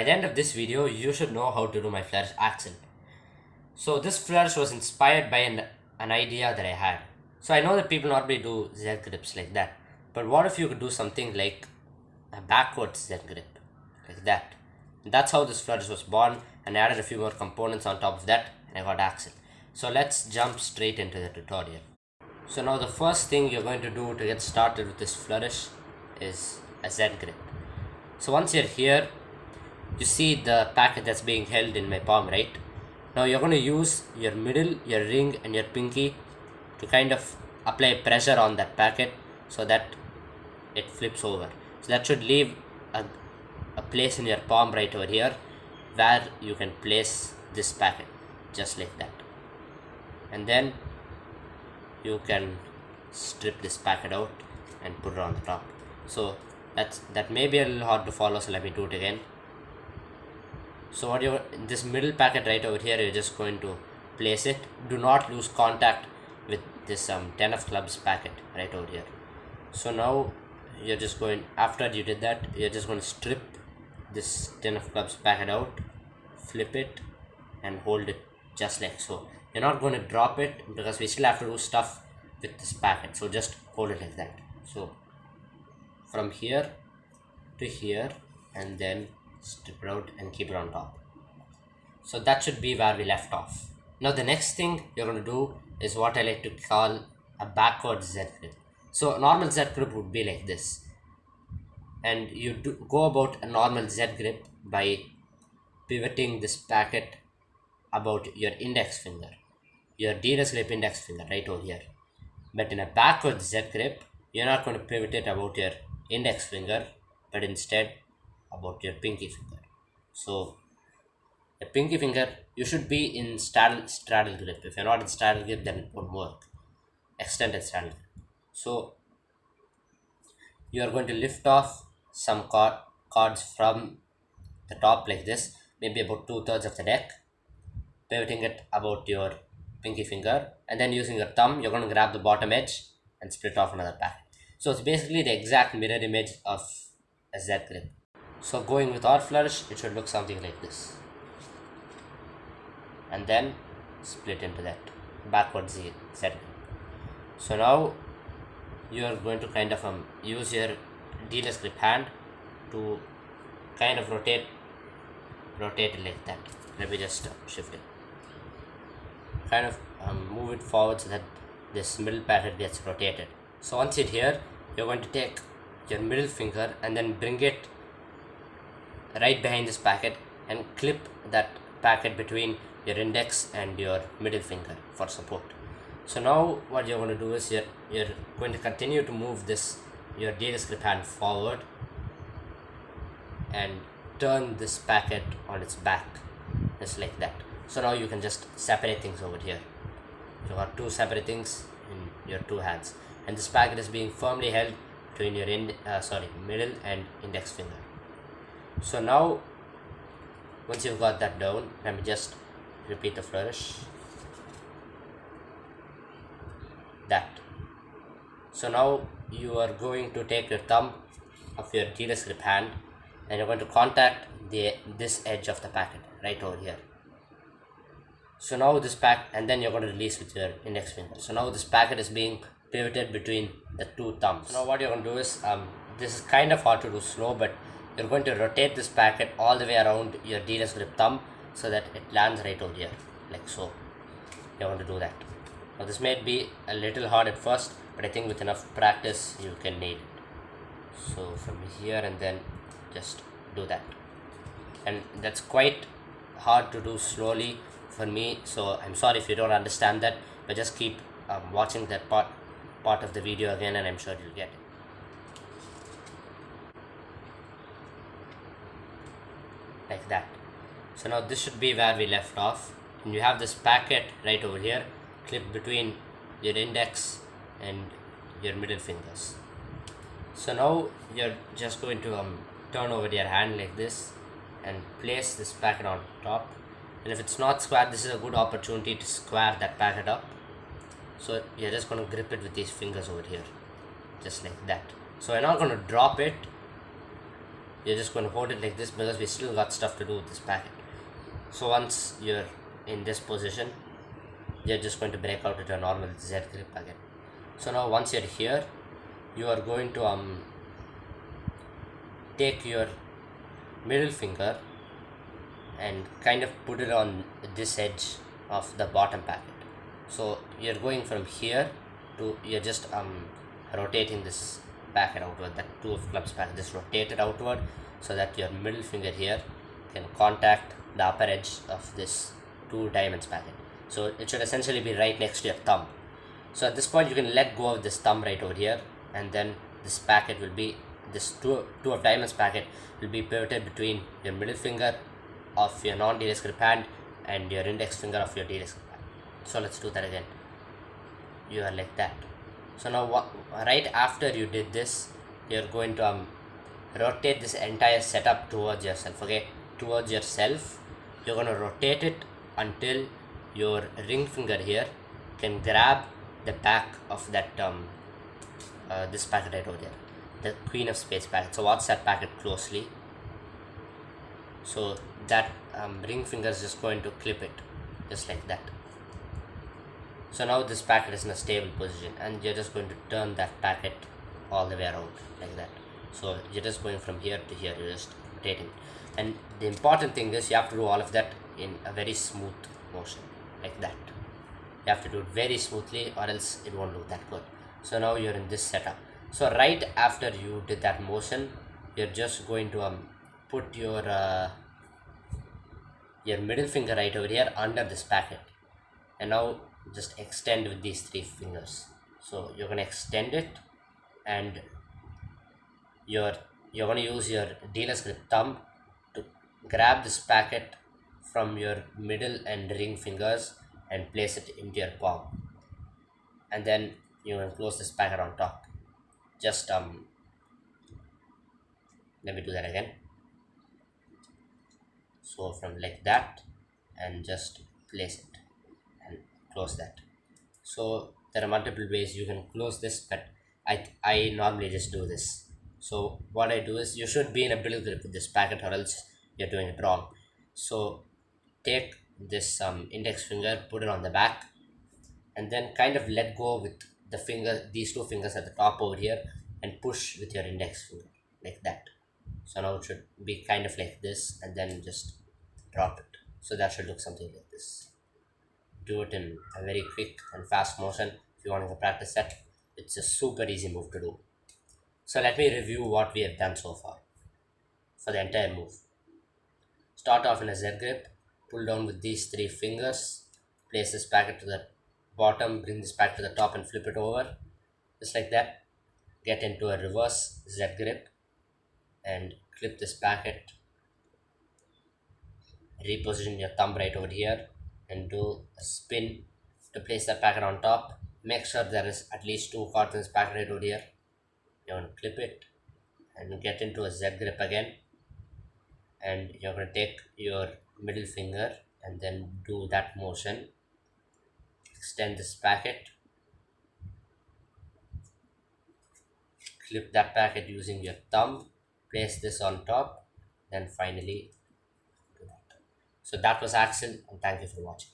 By the end of this video, you should know how to do my flourish accent. So this flourish was inspired by an idea that I had. So I know that people normally do Z grips like that, but what if you could do something like a backwards Z grip, like that? That's how this flourish was born, and I added a few more components on top of that, and I got accent. So let's jump straight into the tutorial. So now the first thing you're going to do to get started with this flourish is a Z grip. So once you're here, you see the packet that's being held in my palm, right? Now you're going to use your middle, your ring and your pinky to kind of apply pressure on that packet so that it flips over. So that should leave a place in your palm right over here where you can place this packet, just like that. And then you can strip this packet out and put it on the top. So that may be a little hard to follow, so let me do it again. So this middle packet right over here, you're just going to place it. Do not lose contact with this 10 of clubs packet right over here. So now you're just going, after you did that, you're just going to strip this 10 of clubs packet out, flip it and hold it just like so. You're not going to drop it because we still have to do stuff with this packet, so just hold it like that. So from here to here, and then strip it out and keep it on top. So that should be where we left off. Now the next thing you're going to do is what I like to call a backwards Z grip. So a normal Z grip would be like this, and you go about a normal Z grip by pivoting this packet about your index finger, your dealer's grip index finger right over here. But in a backwards Z grip, you're not going to pivot it about your index finger, but instead about your pinky finger. So the pinky finger, you should be in straddle grip. If you're not in straddle grip, then it won't work. Extended straddle grip. So you are going to lift off some cards from the top like this, maybe about 2/3 of the deck, pivoting it about your pinky finger, and then using your thumb, you're going to grab the bottom edge and split off another packet. So it's basically the exact mirror image of a Z grip. So going with our flourish, it should look something like this, and then split into that backwards Z grip. So now you are going to kind of use your dealer's grip hand to kind of rotate it like that. Let me just shift it, kind of move it forward so that this middle packet gets rotated. So once it's here, you're going to take your middle finger and then bring it right behind this packet and clip that packet between your index and your middle finger for support. So now what you're going to do is you're going to continue to move your dealer's grip hand forward and turn this packet on its back, just like that. So now you can just separate things over here. You got two separate things in your two hands, and this packet is being firmly held between your middle and index finger. So now once you've got that down, let me just repeat the flourish. That. So now you are going to take your thumb of your dealer's grip hand and you're going to contact this edge of the packet right over here. So now this and then you're going to release with your index finger. So now this packet is being pivoted between the two thumbs. So now what you're going to do is, this is kind of hard to do slow, but you're going to rotate this packet all the way around your dealer's grip thumb so that it lands right over here, like so. You're going to do that. Now this may be a little hard at first, but I think with enough practice you can nail it. So from here and then just do that. And that's quite hard to do slowly for me, so I'm sorry if you don't understand that, but just keep watching that part of the video again and I'm sure you'll get it. Like that. So now this should be where we left off, and you have this packet right over here clipped between your index and your middle fingers. So now you're just going to turn over your hand like this and place this packet on top, and if it's not square, this is a good opportunity to square that packet up. So you're just going to grip it with these fingers over here, just like that. So you're not going to drop it, you're just going to hold it like this because we still got stuff to do with this packet. So once you're in this position, you're just going to break out into a normal Z grip again. So now once you're here, you are going to take your middle finger and kind of put it on this edge of the bottom packet. So you're going from here to, you're just rotating this packet outward, that two of clubs packet, just rotate it outward so that your middle finger here can contact the upper edge of this two diamonds packet. So it should essentially be right next to your thumb. So at this point you can let go of this thumb right over here, and then this packet will be, this two of diamonds packet will be pivoted between your middle finger of your non-dealer's grip hand and your index finger of your dealer's grip hand. So let's do that again. You are like that. So now right after you did this, you're going to rotate this entire setup towards yourself. Okay, towards yourself, you're going to rotate it until your ring finger here can grab the back of that this packet right over here, the queen of spades packet. So watch that packet closely. So that ring finger is just going to clip it just like that. So now this packet is in a stable position, and you're just going to turn that packet all the way around like that. So you're just going from here to here, you're just rotating. And the important thing is you have to do all of that in a very smooth motion like that. You have to do it very smoothly or else it won't look that good. So now you're in this setup. So right after you did that motion, you're just going to put your middle finger right over here under this packet, and now just extend with these three fingers. So you're going to extend it, and you're going to use your dealer's grip thumb to grab this packet from your middle and ring fingers and place it into your palm, and then you can close this packet on top. Just let me do that again. So from like that, and just place it and close that. So there are multiple ways you can close this, but I normally just do this. So what I do is, you should be in a middle grip with this packet or else you're doing it wrong. So take this index finger, put it on the back, and then kind of let go with the finger, these two fingers at the top over here, and push with your index finger like that. So now it should be kind of like this, and then just drop it. So that should look something like this. Do it in a very quick and fast motion if you want to practice that. It's a super easy move to do. So let me review what we have done so far for the entire move. Start off in a Z grip, pull down with these three fingers, place this packet to the bottom, bring this back to the top and flip it over, just like that. Get into a reverse Z grip and clip this packet, reposition your thumb right over here and do a spin to place that packet on top. Make sure there is at least two cards in this packet right over here. You're going to clip it and get into a Z grip again, and you're going to take your middle finger and then do that motion. Extend this packet, clip that packet using your thumb, place this on top, then finally do that. So that was Axel, and thank you for watching.